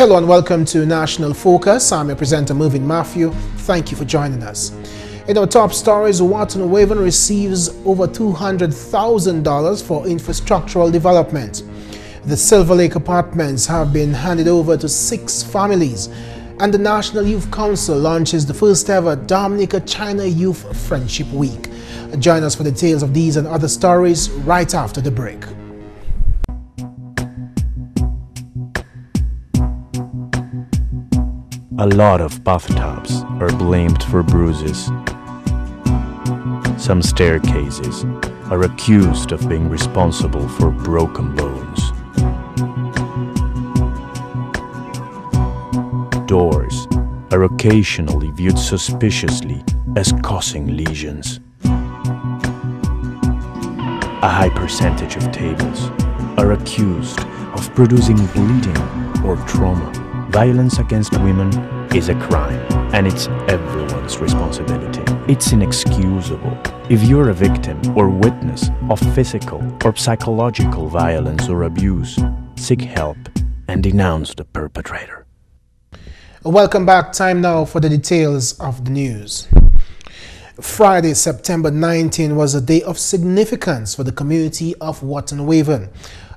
Hello and welcome to National Focus. I'm your presenter Mervin. Thank you for joining us. In our top stories, Wotten Waven receives over $200,000 for infrastructural development. The Silver Lake apartments have been handed over to 6 families, and the National Youth Council launches the first ever Dominica China Youth Friendship Week. Join us for details of these and other stories right after the break. A lot of bathtubs are blamed for bruises. Some staircases are accused of being responsible for broken bones. Doors are occasionally viewed suspiciously as causing lesions. A high percentage of tables are accused of producing bleeding or trauma. Violence against women is a crime, and it's everyone's responsibility. It's inexcusable. If you're a victim or witness of physical or psychological violence or abuse, seek help and denounce the perpetrator. Welcome back. Time now for the details of the news. Friday, September 19 was a day of significance for the community of Wotten Waven.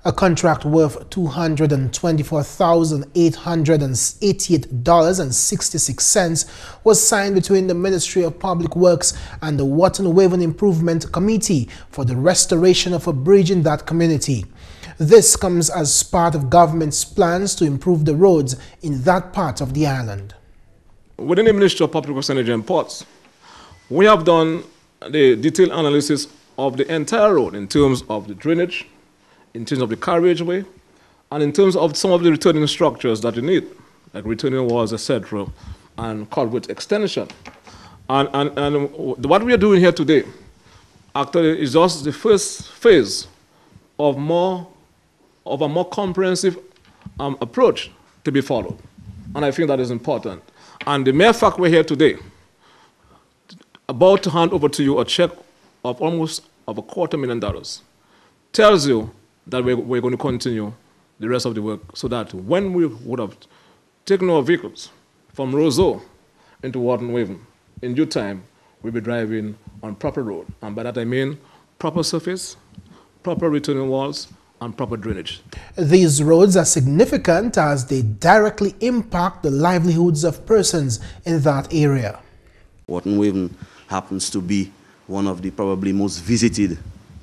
A contract worth $224,888.66 was signed between the Ministry of Public Works and the Wotten Waven Improvement Committee for the restoration of a bridge in that community. This comes as part of government's plans to improve the roads in that part of the island. Within the Ministry of Public Works, Energy and Ports, we have done the detailed analysis of the entire road in terms of the drainage, in terms of the carriageway, and in terms of some of the returning structures that you need, like returning walls, etc., and culvert extension. And what we are doing here today actually is just the first phase of a more comprehensive approach to be followed. And I think that is important. And the mere fact we're here today, about to hand over to you a check of almost $250,000, tells you that we're going to continue the rest of the work, so that when we would have taken our vehicles from Roseau into Wotten Waven, in due time, we'll be driving on proper road. And by that I mean proper surface, proper returning walls, and proper drainage. These roads are significant as they directly impact the livelihoods of persons in that area. Wotten Waven happens to be one of the probably most visited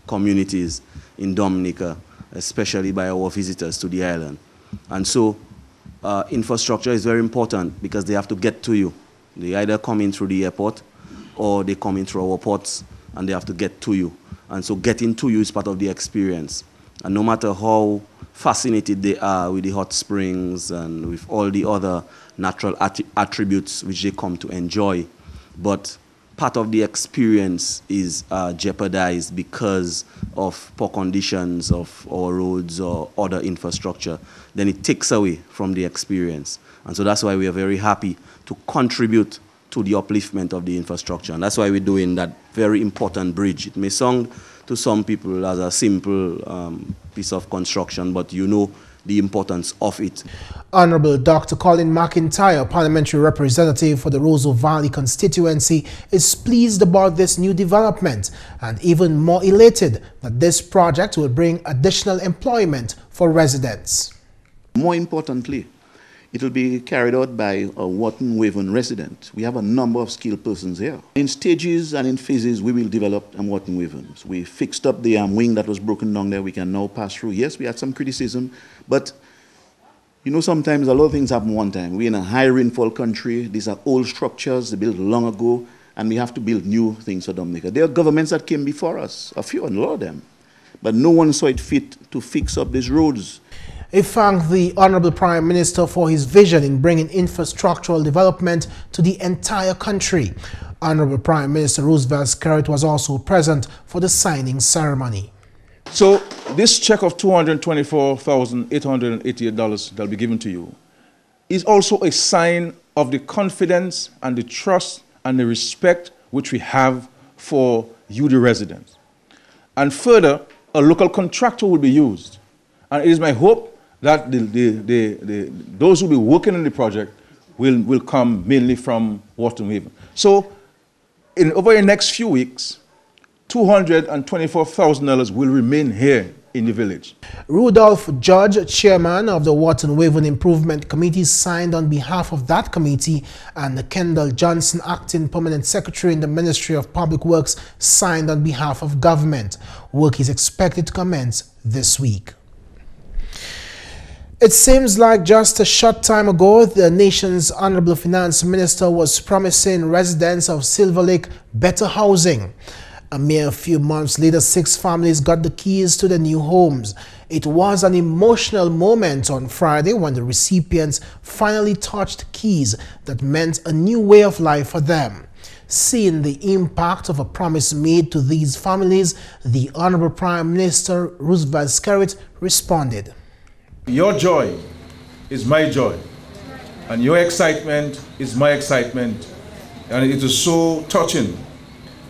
communities in Dominica, especially by our visitors to the island. And so infrastructure is very important because they have to get to you. They either come in through the airport or they come in through our ports and they have to get to you. And so getting to you is part of the experience. And no matter how fascinated they are with the hot springs and with all the other natural attributes which they come to enjoy, but part of the experience is jeopardized because of poor conditions of our roads or other infrastructure, then it takes away from the experience. And so that's why we are very happy to contribute to the upliftment of the infrastructure. And that's why we're doing that very important bridge. It may sound to some people as a simple piece of construction, but you know the importance of it. Honorable Dr. Colin McIntyre, parliamentary representative for the Roseau Valley constituency, is pleased about this new development and even more elated that this project will bring additional employment for residents. More importantly, it will be carried out by a Wotten Waven resident. We have a number of skilled persons here. In stages and in phases, we will develop Wotten Waven. So we fixed up the wing that was broken down there. We can now pass through. Yes, we had some criticism, but you know, sometimes a lot of things happen one time. We're in a high rainfall country. These are old structures, they built long ago, and we have to build new things for Dominica. There are governments that came before us, a few, and a lot of them, but no one saw it fit to fix up these roads. He thanked the Honorable Prime Minister for his vision in bringing infrastructural development to the entire country. Honorable Prime Minister Roosevelt Skerrit was also present for the signing ceremony. So this check of $224,888 that will be given to you is also a sign of the confidence and the trust and the respect which we have for you, the residents. And further, a local contractor will be used. And it is my hope that those who will be working on the project will come mainly from Wotten Waven. So over the next few weeks, $224,000 will remain here in the village. Rudolph Judge, chairman of the Wotten Waven Improvement Committee, signed on behalf of that committee, and Kendall Johnson, acting permanent secretary in the Ministry of Public Works, signed on behalf of government. Work is expected to commence this week. It seems like just a short time ago, the nation's Honorable Finance Minister was promising residents of Silver Lake better housing. A mere few months later, 6 families got the keys to their new homes. It was an emotional moment on Friday when the recipients finally touched keys that meant a new way of life for them. Seeing the impact of a promise made to these families, the Honorable Prime Minister Roosevelt Skerrit responded. Your joy is my joy, and your excitement is my excitement, and it is so touching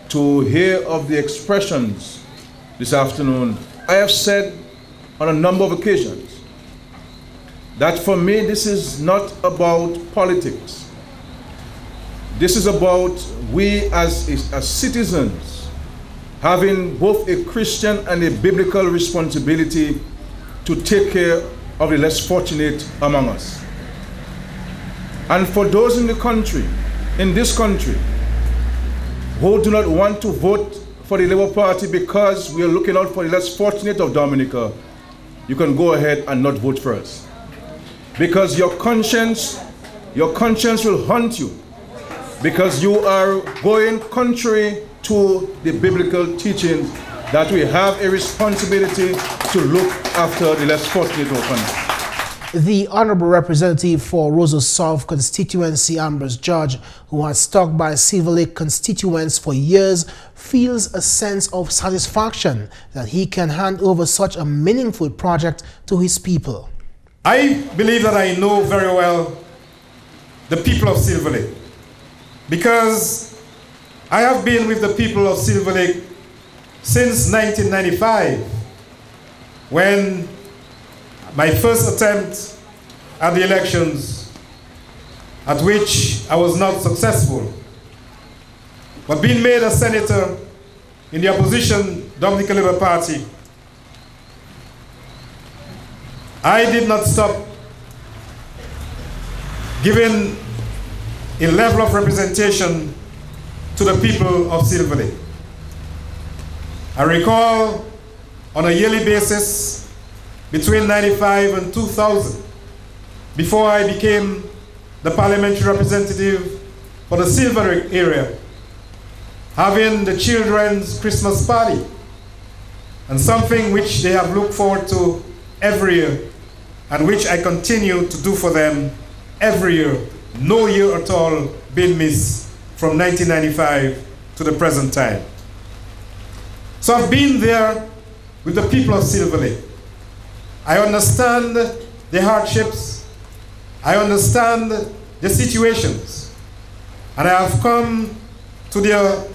to hear of the expressions this afternoon. I have said on a number of occasions that for me this is not about politics. This is about we as citizens having both a Christian and a biblical responsibility to take care of the less fortunate among us. And for those in this country, who do not want to vote for the Labour Party because we are looking out for the less fortunate of Dominica, you can go ahead and not vote for us. Because your conscience will haunt you, because you are going contrary to the biblical teaching that we have a responsibility to look after the less fortunate of our country. The Honorable Representative for Roseau South constituency, Ambrose George, who has stuck by Silver Lake constituents for years, feels a sense of satisfaction that he can hand over such a meaningful project to his people. I believe that I know very well the people of Silver Lake, because I have been with the people of Silver Lake since 1995, when my first attempt at the elections, at which I was not successful, but being made a senator in the opposition Dominica Labour Party, I did not stop giving a level of representation to the people of Silver Lake. I recall on a yearly basis between 1995 and 2000, before I became the parliamentary representative for the Silver Lake area, having the children's Christmas party, and something which they have looked forward to every year, and which I continue to do for them every year, no year at all being missed from 1995 to the present time. So I've been there with the people of Silver Lake. I understand the hardships, I understand the situations, and I have come to their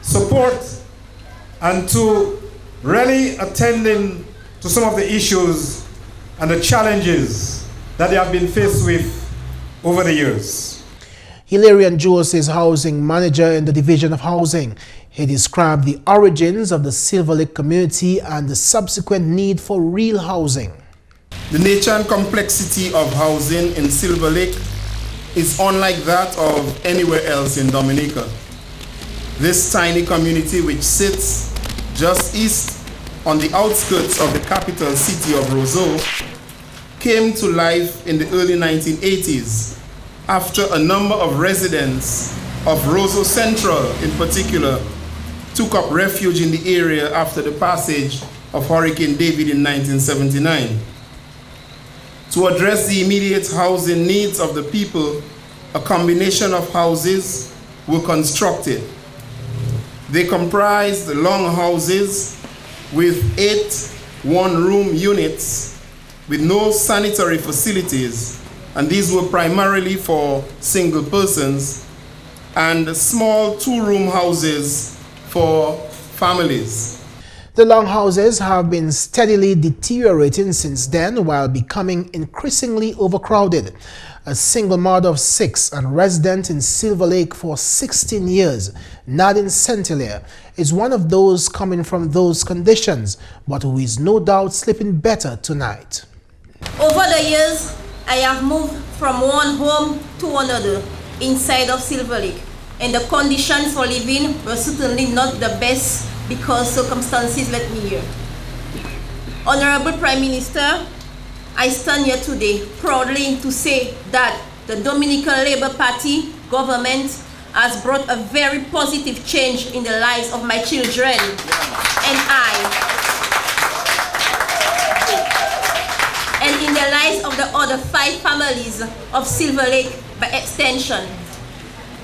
support and to really attending to some of the issues and the challenges that they have been faced with over the years. Hilarion Jules is housing manager in the Division of Housing. He described the origins of the Silver Lake community and the subsequent need for real housing. The nature and complexity of housing in Silver Lake is unlike that of anywhere else in Dominica. This tiny community, which sits just east on the outskirts of the capital city of Roseau, came to life in the early 1980s after a number of residents of Roseau Central in particular took up refuge in the area after the passage of Hurricane David in 1979. To address the immediate housing needs of the people, a combination of houses were constructed. They comprised long houses with 8 one-room units with no sanitary facilities, and these were primarily for single persons, and small 2-room houses for families. The longhouses have been steadily deteriorating since then while becoming increasingly overcrowded. A single mother of 6 and resident in Silver Lake for 16 years, Nadine Centilier, is one of those coming from those conditions, but who is no doubt sleeping better tonight. Over the years, I have moved from one home to another inside of Silver Lake, and the conditions for living were certainly not the best because circumstances led me here. Honorable Prime Minister, I stand here today proudly to say that the Dominican Labour Party government has brought a very positive change in the lives of my children and in the lives of the other 5 families of Silver Lake by extension.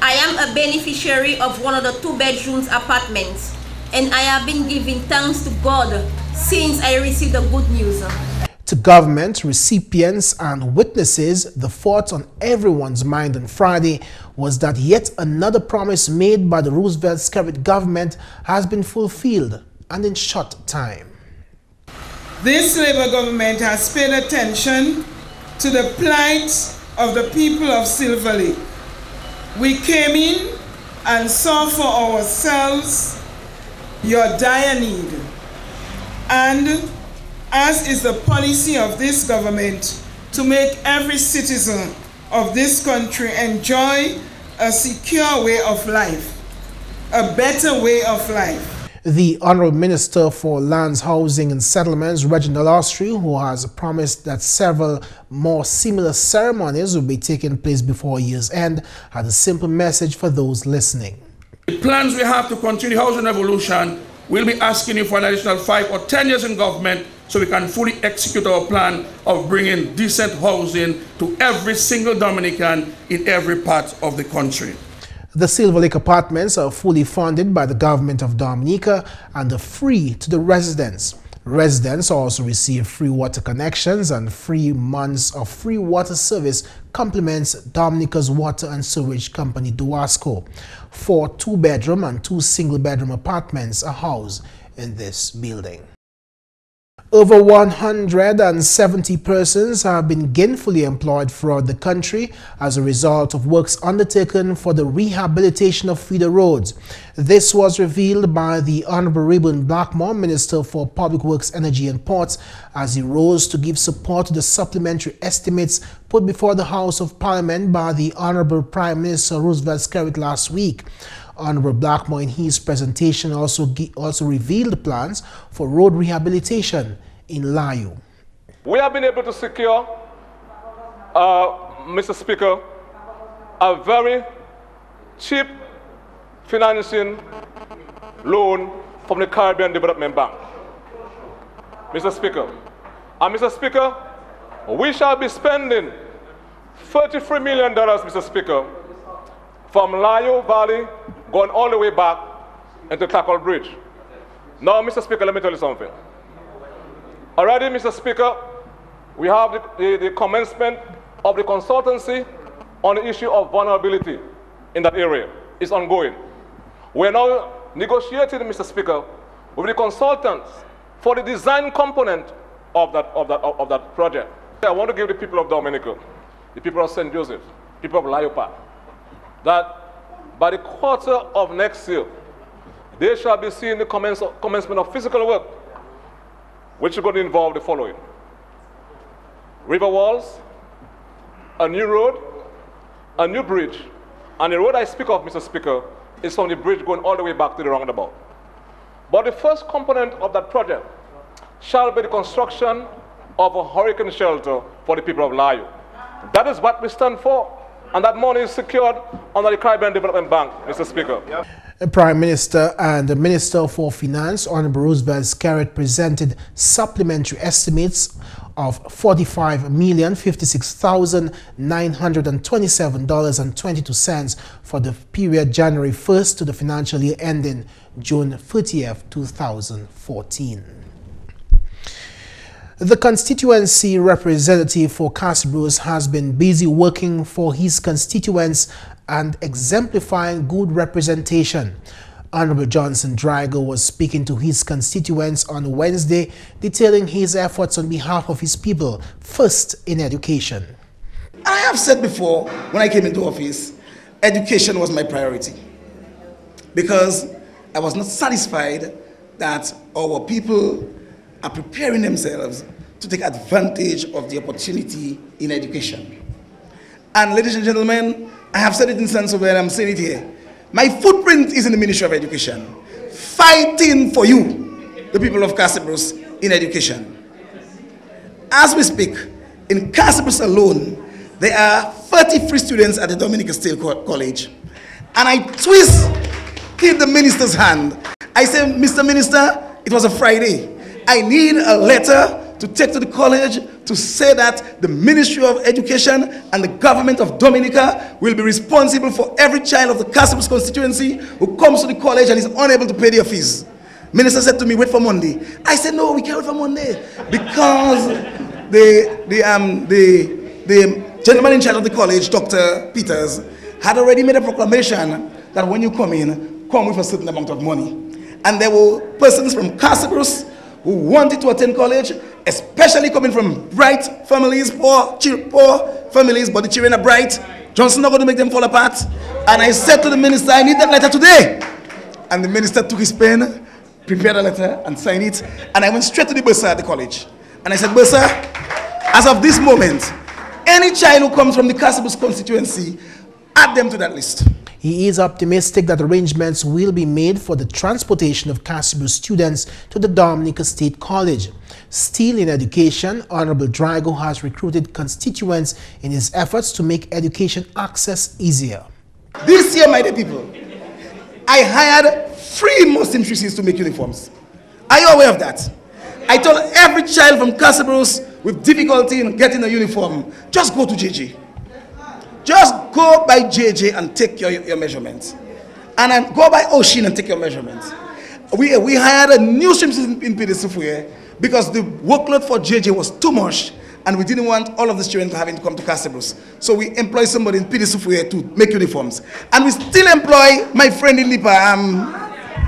I am a beneficiary of one of the 2-bedroom apartments, and I have been giving thanks to God since I received the good news. To government, recipients and witnesses, the thought on everyone's mind on Friday was that yet another promise made by the Roosevelt-Skerrit government has been fulfilled, and in short time. This Labour government has paid attention to the plight of the people of Silver Lake. We came in and saw for ourselves your dire need, and as is the policy of this government, to make every citizen of this country enjoy a secure way of life, a better way of life. The Honourable Minister for Lands, Housing and Settlements, Reginald Austri, who has promised that several more similar ceremonies will be taking place before year's end, had a simple message for those listening. The plans we have to continue housing revolution, we'll be asking you for an additional 5 or 10 years in government so we can fully execute our plan of bringing decent housing to every single Dominican in every part of the country. The Silver Lake apartments are fully funded by the government of Dominica and are free to the residents. Residents also receive free water connections and 3 months of free water service complements Dominica's water and sewage company Duasco. 4 2-bedroom and 2 single-bedroom apartments are housed in this building. Over 170 persons have been gainfully employed throughout the country as a result of works undertaken for the rehabilitation of feeder roads. This was revealed by the Honourable Reuben Blackmore, Minister for Public Works, Energy and Ports, as he rose to give support to the supplementary estimates put before the House of Parliament by the Honourable Prime Minister Roosevelt-Skerrit last week. Honourable Blackmore in his presentation also revealed plans for road rehabilitation in Layu. We have been able to secure, Mr. Speaker, a very cheap financing loan from the Caribbean Development Bank. Mr. Speaker, and Mr. Speaker, we shall be spending $33 million, Mr. Speaker, from Layu Valley going all the way back into Clackle Bridge. Now, Mr. Speaker, let me tell you something. Already, Mr. Speaker, we have the commencement of the consultancy on the issue of vulnerability in that area. It's ongoing. We're now negotiating, Mr. Speaker, with the consultants for the design component of that project. I want to give the people of Dominica, the people of St. Joseph, people of Layopa, that by the quarter of next year, they shall be seeing the commencement of physical work, which is going to involve the following: river walls, a new road, a new bridge, and the road I speak of, Mr. Speaker, is from the bridge going all the way back to the roundabout. But the first component of that project shall be the construction of a hurricane shelter for the people of Layu. That is what we stand for. And that money is secured under the Caribbean Development Bank, Mr. Speaker. The Prime Minister and the Minister for Finance, Honourable Roosevelt-Skerrit, presented supplementary estimates of $45,056,927.22 for the period January 1st to the financial year ending June 30th, 2014. The constituency representative for Casabros has been busy working for his constituents and exemplifying good representation. Honorable Johnson Drago was speaking to his constituents on Wednesday, detailing his efforts on behalf of his people, first in education. I have said before, when I came into office, education was my priority, because I was not satisfied that our people are preparing themselves to take advantage of the opportunity in education. And ladies and gentlemen, I have said it in Sansobe and I'm saying it here. My footprint is in the Ministry of Education, fighting for you, the people of Casabrus, in education. As we speak, in Casabrus alone, there are 33 students at the Dominica State College. And I hit the minister's hand. I say, Mr. Minister, it was a Friday. I need a letter to take to the college to say that the Ministry of Education and the government of Dominica will be responsible for every child of the Casabrus constituency who comes to the college and is unable to pay their fees. Minister said to me, wait for Monday. I said, no, we can't wait for Monday, because the gentleman in charge of the college, Dr. Peters, had already made a proclamation that when you come in, come with a certain amount of money. And there were persons from Casabrus who wanted to attend college, especially coming from bright families, poor families, but the children are bright. Johnson not going to make them fall apart. And I said to the minister, I need that letter today. And the minister took his pen, prepared a letter, and signed it. And I went straight to the bursar at the college. And I said, bursar, as of this moment, any child who comes from the Casabrus constituency, add them to that list. He is optimistic that arrangements will be made for the transportation of Casabrus students to the Dominica State College. Still in education, Honorable Drago has recruited constituents in his efforts to make education access easier. This year, my dear people, I hired 3 Muslim trees to make uniforms. Are you aware of that? I told every child from Casabrus with difficulty in getting a uniform, just go to JJ. Just go by JJ and take your measurements. And then go by Oshin and take your measurements. We hired a new stream in Pidisufuye because the workload for JJ was too much and we didn't want all of the students having to come to Casabrus. So we employed somebody in Pidisufuye to make uniforms. And we still employ my friend in Lipa,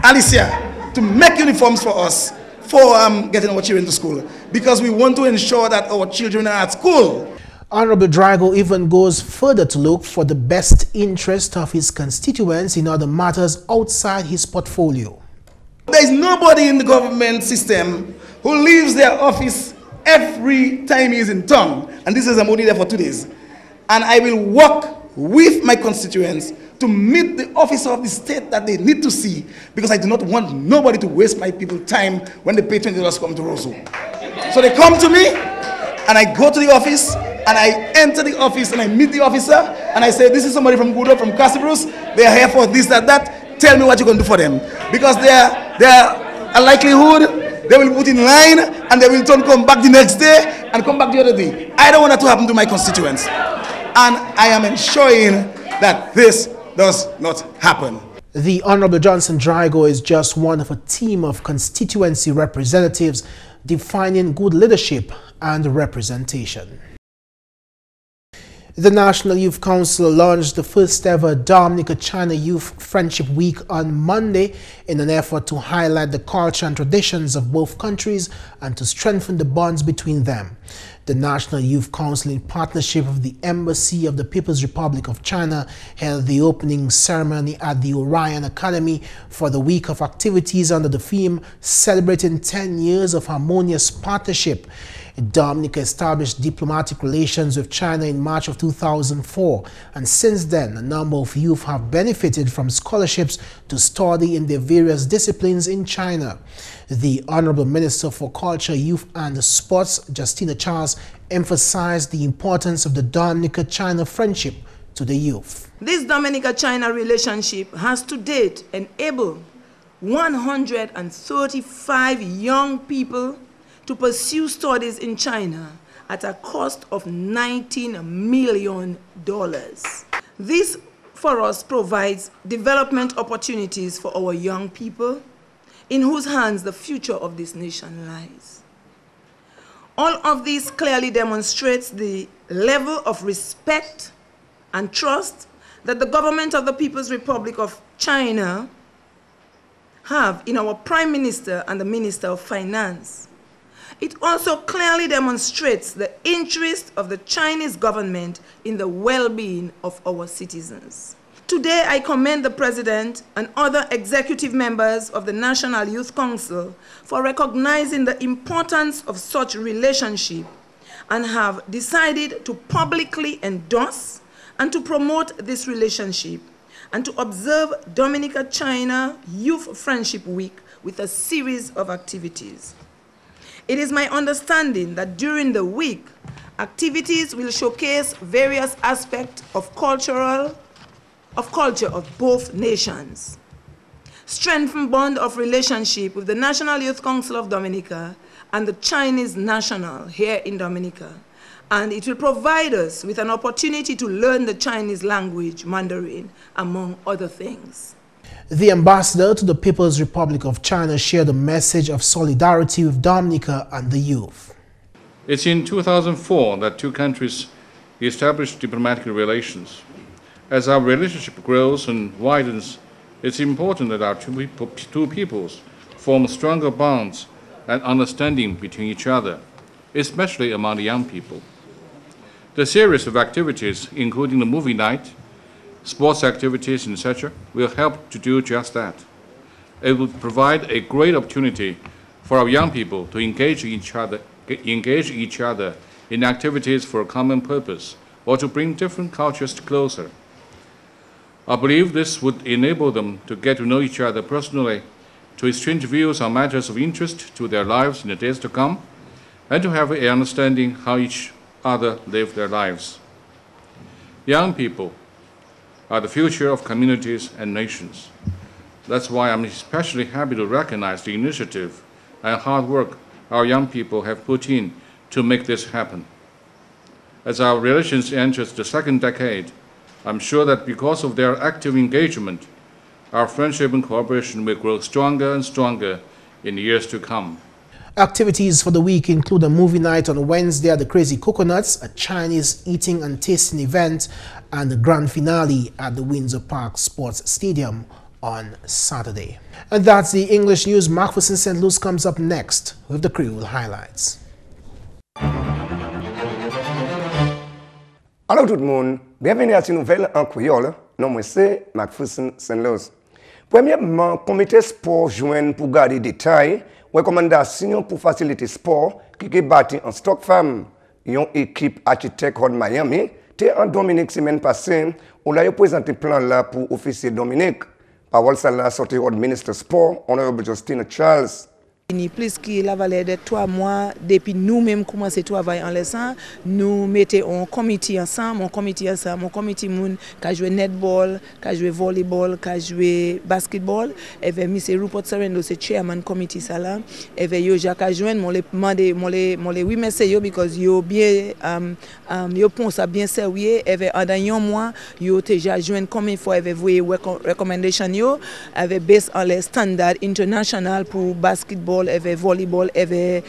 Alicia, to make uniforms for us for getting our children to school, because we want to ensure that our children are at school. Honorable Drago even goes further to look for the best interest of his constituents in other matters outside his portfolio. There is nobody in the government system who leaves their office every time he is in town. And this is, I'm only there for 2 days. And I will work with my constituents to meet the officer of the state that they need to see, because I do not want nobody to waste my people's time when they pay $20 to come to Rosso. So they come to me, and I go to the office, and I enter the office, and I meet the officer, and I say, this is somebody from Gudo, from Casabrus. They are here for this, that. Tell me what you're going to do for them. Because there are a likelihood they will be put in line, and they will come back the next day, and come back the other day. I don't want that to happen to my constituents. And I am ensuring that this does not happen. The Honorable Johnson Drago is just one of a team of constituency representatives defining good leadership and representation. The National Youth Council launched the first ever Dominica-China Youth Friendship Week on Monday in an effort to highlight the culture and traditions of both countries and to strengthen the bonds between them. The National Youth Council, in partnership with the Embassy of the People's Republic of China, held the opening ceremony at the Orion Academy for the week of activities under the theme celebrating 10 years of harmonious partnership. Dominica established diplomatic relations with China in March of 2004, and since then a number of youth have benefited from scholarships to study in their various disciplines in China. The Honorable Minister for Culture, Youth and Sports, Justina Charles, emphasized the importance of the Dominica-China friendship to the youth. This Dominica-China relationship has to date enabled 135 young people to pursue studies in China at a cost of $19 million. This, for us, provides development opportunities for our young people, in whose hands the future of this nation lies. All of this clearly demonstrates the level of respect and trust that the government of the People's Republic of China have in our Prime Minister and the Minister of Finance. It also clearly demonstrates the interest of the Chinese government in the well-being of our citizens. Today, I commend the President and other executive members of the National Youth Council for recognizing the importance of such relationship and have decided to publicly endorse and to promote this relationship and to observe Dominica-China Youth Friendship Week with a series of activities. It is my understanding that during the week, activities will showcase various aspects of culture of both nations, strengthen bond of relationship with the National Youth Council of Dominica and the Chinese National here in Dominica, and it will provide us with an opportunity to learn the Chinese language, Mandarin, among other things. The ambassador to the People's Republic of China shared a message of solidarity with Dominica and the youth. It's in 2004 that two countries established diplomatic relations. As our relationship grows and widens, it's important that our two peoples form stronger bonds and understanding between each other, especially among the young people. The series of activities, including the movie night, sports activities, etc., will help to do just that. It will provide a great opportunity for our young people to engage each other in activities for a common purpose or to bring different cultures closer. I believe this would enable them to get to know each other personally, to exchange views on matters of interest to their lives in the days to come, and to have an understanding how each other live their lives. Young people are the future of communities and nations. That's why I'm especially happy to recognize the initiative and hard work our young people have put in to make this happen. As our relations enters the second decade, I'm sure that because of their active engagement, our friendship and cooperation will grow stronger and stronger in the years to come. Activities for the week include a movie night on Wednesday at the Crazy Coconuts, a Chinese eating and tasting event, and the grand finale at the Windsor Park Sports Stadium on Saturday. And that's the English news. McPherson St. Luce comes up next with the Creole highlights. Allô tout le monde, bienvenue à cette nouvelle en créole. Non, moi c'est McPherson St. Luce. Premièrement, comité sport joint pour garder détails, recommandation pour faciliter sport qui est bâti en stock femme. Une équipe architecte de Miami, t'es en Dominique semaine passée, on a présenté plan là pour officier Dominique. Parole ça là sorti au ministre sport, honorable Justina Charles. Plus que la valeur de 3 mois, depuis nous-mêmes commencer à travailler en laissant, nous mettons un comité ensemble, mon comité moun qui joue netball, qui joue volleyball, qui joue basketball, et puis M. Rupert Serendo c'est chairman comité ça là, et puis yo Jacques joindre mon les oui merci yo because yo bien yo pense bien sérieux, et puis en un mois yo déjà joindre combien fois et puis recommendation yo avec base en les standard international pour basketball, ever volleyball, ever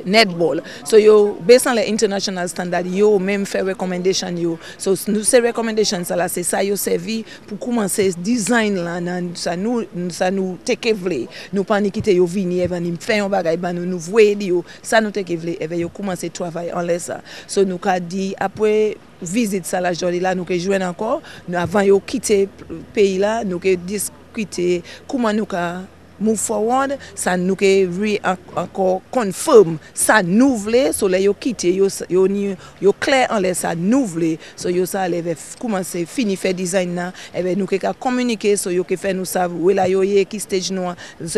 netball. So yo based on the international standard, yo même fait recommendation yo. So nous ces recommendations ça là c'est ça yo servi pour commencer design là ça nous take vle. Nous pas ni quitter yo venir et nous faire un bagage ba nous voyer yo ça nous take vle et yo commencer travailler en laisse ça. So nous ka dit après visite ça la journée là nous que joindre encore avant yo quitter pays là nous que discuter comment nous ka move forward, ça nous que encore confirme ça nous voulons so les yo quitter yo clair en les ça nous voulons so yo ça les commencer fini faire design là et ben nous que communiquer so yo que faire nous savent où là yo qui stage nous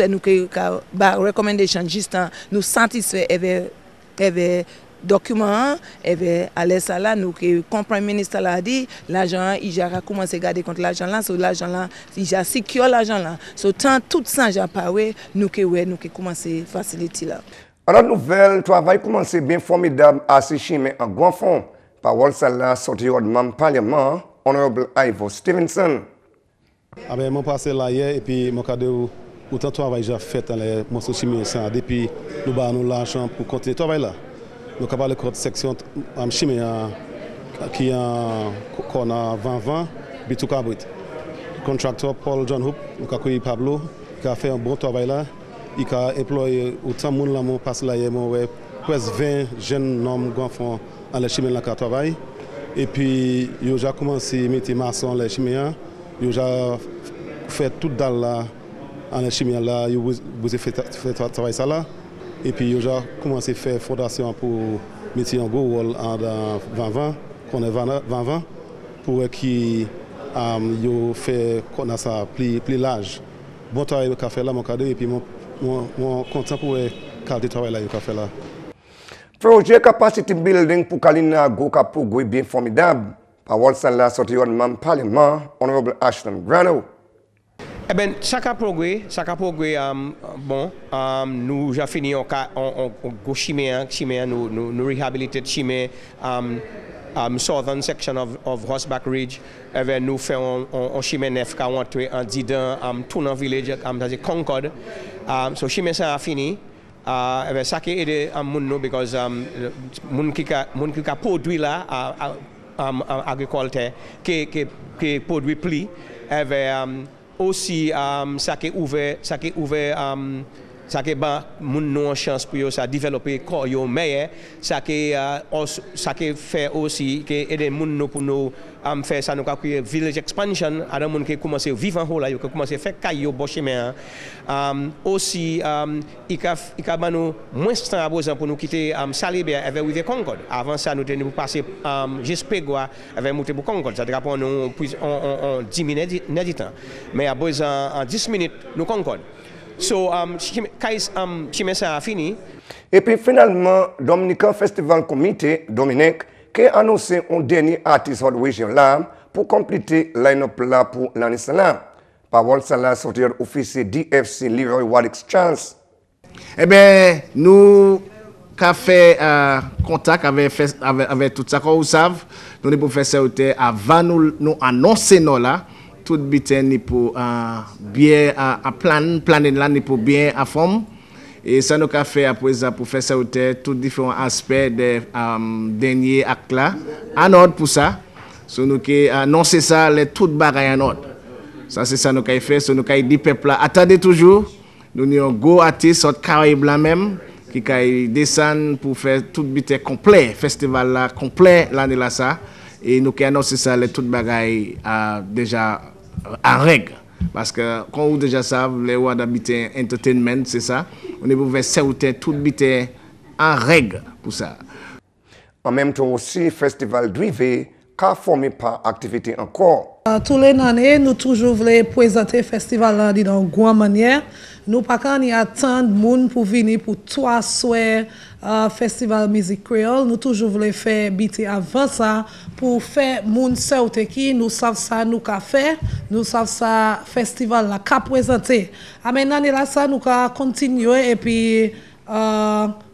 nous que ba recommendation juste nous satisfait et document et bien à l'aise là nous que comprend ministre là dit l'argent il a commencé à garder contre l'argent là so l'argent là il a sécure l'argent là so tant tout ça j'ai parlé nous que commencer faciliter là. Alors nouvelle travail commencé bien formidable à Sichimé en grand fond parole ça là sorti au membre parlement honorable Ivor Stevenson. Ah ben mon passé là hier et puis mon cadeau autant travail j'ai fait dans les mon Sichimé ça depuis nous ba nous l'argent pour continuer travail là. Nous avons parlé de la section en chimie qui est en 2020, Bitou Cabrit. contracteur Paul John Hoop, nous Pablo, qui a fait un bon travail là. Il a employé autant de monde là, mon passe là, presque 20 jeunes hommes enfants dans les chimères là qui travaillent. Et puis, il a déjà commencé à mettre maçon les chimères. Il a déjà fait toute dalle là, dans les chimères là, il a fait travail ça là. Et puis, il a déjà commencé à faire fondation pour mettre en gros rôle en 2020, qu'on est 2020, pour qu'il ait fait qu'on a ça plus large. Bon travail qu'il a fait là, mon cadeau, et puis moi content pour le qualité de travail là qu'il a fait là. Projet capacity building pour Kalina Goka Pugwe bien formidable. Parole ça là sorti au Parlement, Honorable Ashton Grano. Eh bien, chaque progrès, bon, nous avons fini en chimère, nous réhabiliter chimère, southern section of Horseback Ridge, et nous faisons un chimère neuf qui est en Didan, Tunan Village, Concord. So chimère ça a fini. Ça qui aide nous because moun qui a produit là agriculteur qui produit pli aussi ça qui ouvert ça qui ba moun non chance pour ça développer corps yo meilleur ça qui fait aussi que aider moun nous pour nous faire ça nous créer village expansion à moun qui commencer vivre en là yo commencer faire caillou bon chemin aussi il ka ba nous moins temps besoin pour nous quitter Salibert avec Rivière Concorde avant ça nous tenons passer Jespegua avec monter pour Concorde ça pour nous on 10 minutes du temps mais à besoin en 10 minutes nous Concorde. So, chimère ça a fini. Et puis finalement, Dominican Festival Comité, Dominique, qui a annoncé un dernier artiste de région là pour compléter line-up là pour l'année là. Parole ça là sortir officier DFC Leroy Wadix Chance. Eh bien, nous avons fait contact avec tout ça qu'on vous savez. Nous avons fait ça avant nous annoncer nous là. Tout biten ni pour bien à planer là ni pour bien à forme et ça nous a fait après ça pour faire ça tout différents aspects des derniers actes là en ordre pour ça so nous qui annoncer ça les toutes bagailles en ordre ça c'est ça nous a fait so nous a dit peuple là attendez toujours nous avons un gros artiste autre Caraïbe là même qui a descend pour faire tout biten complet festival là complet l'année là ça et nous qui annoncé ça les toutes bagailles déjà en règle parce que quand vous déjà savez les rois d'habiter entertainment c'est ça on est pour faire ça tout bité en règle pour ça en même temps aussi festival drivé qu'a formé par activité encore tous les années nous toujours voulons présenter festival là dans une grande manière nous pas quand y attendre monde pour venir pour 3 soirs festival musique créole nous toujours voulons faire bité avant ça pour faire monde sorte qui nous savent ça nous qu'a faire nous savent ça festival là qu'a présenter maintenant là ça nous qu'a continuer et puis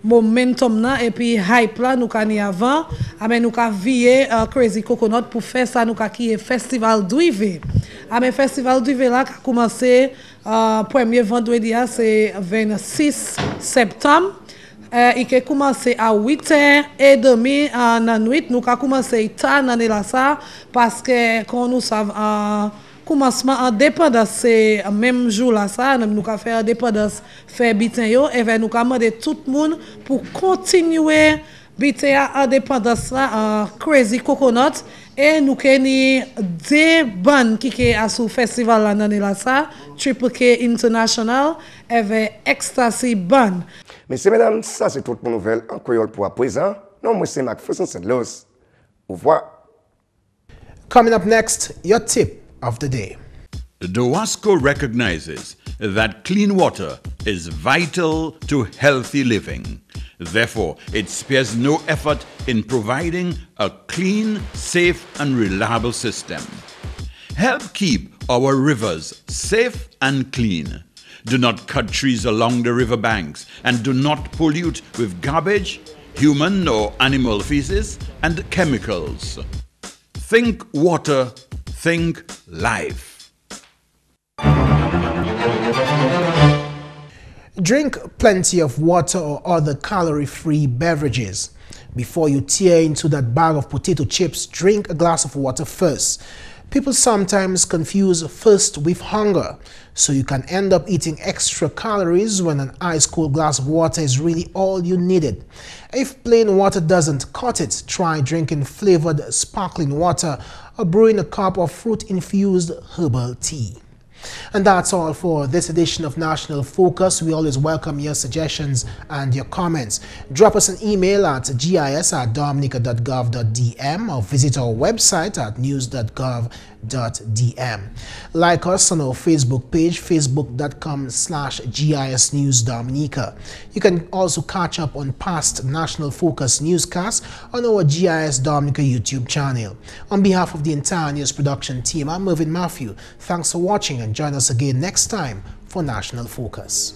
momentum là et puis hype là nous can avant mais nous ca vier Crazy Coconut pour faire ça nous ca qui est festival d'Uive mais festival d'Uive là qui a commencé premier vendredi c'est 26 septembre il a commencé à 8h30 en la nuit nous a commencé tard dans là ça parce que quand nous savons commencement indépendance c'est même jour là ça nous ca faire indépendance faire bitin yo et nous ca demander tout le monde pour continuer bitin indépendance là Crazy Coconut et nous keni deux bandes qui est sous festival là dans là ça Triple K International avec Ecstasy Band. Messieurs mesdames, ça c'est toute mon nouvelle en créole pour à présent. Non, moi c'est McPherson c'est Luce. Au revoir. Coming up next, your tip of the day. The WASCO recognizes that clean water is vital to healthy living. Therefore, it spares no effort in providing a clean, safe, and reliable system. Help keep our rivers safe and clean. Do not cut trees along the river banks and do not pollute with garbage, human or animal feces, and chemicals. Think water, think life. Drink plenty of water or other calorie-free beverages. Before you tear into that bag of potato chips, drink a glass of water first. People sometimes confuse thirst with hunger, so you can end up eating extra calories when an ice-cold glass of water is really all you needed. If plain water doesn't cut it, try drinking flavored sparkling water or brewing a cup of fruit-infused herbal tea. And that's all for this edition of National Focus. We always welcome your suggestions and your comments. Drop us an email at gis@dominica.gov.dm or visit our website at news.gov.dm. Like us on our Facebook page, facebook.com/GIS News Dominica. You can also catch up on past National Focus newscasts on our GIS Dominica YouTube channel. On behalf of the entire news production team, I'm Mervin Matthew. Thanks for watching and join us again next time for National Focus.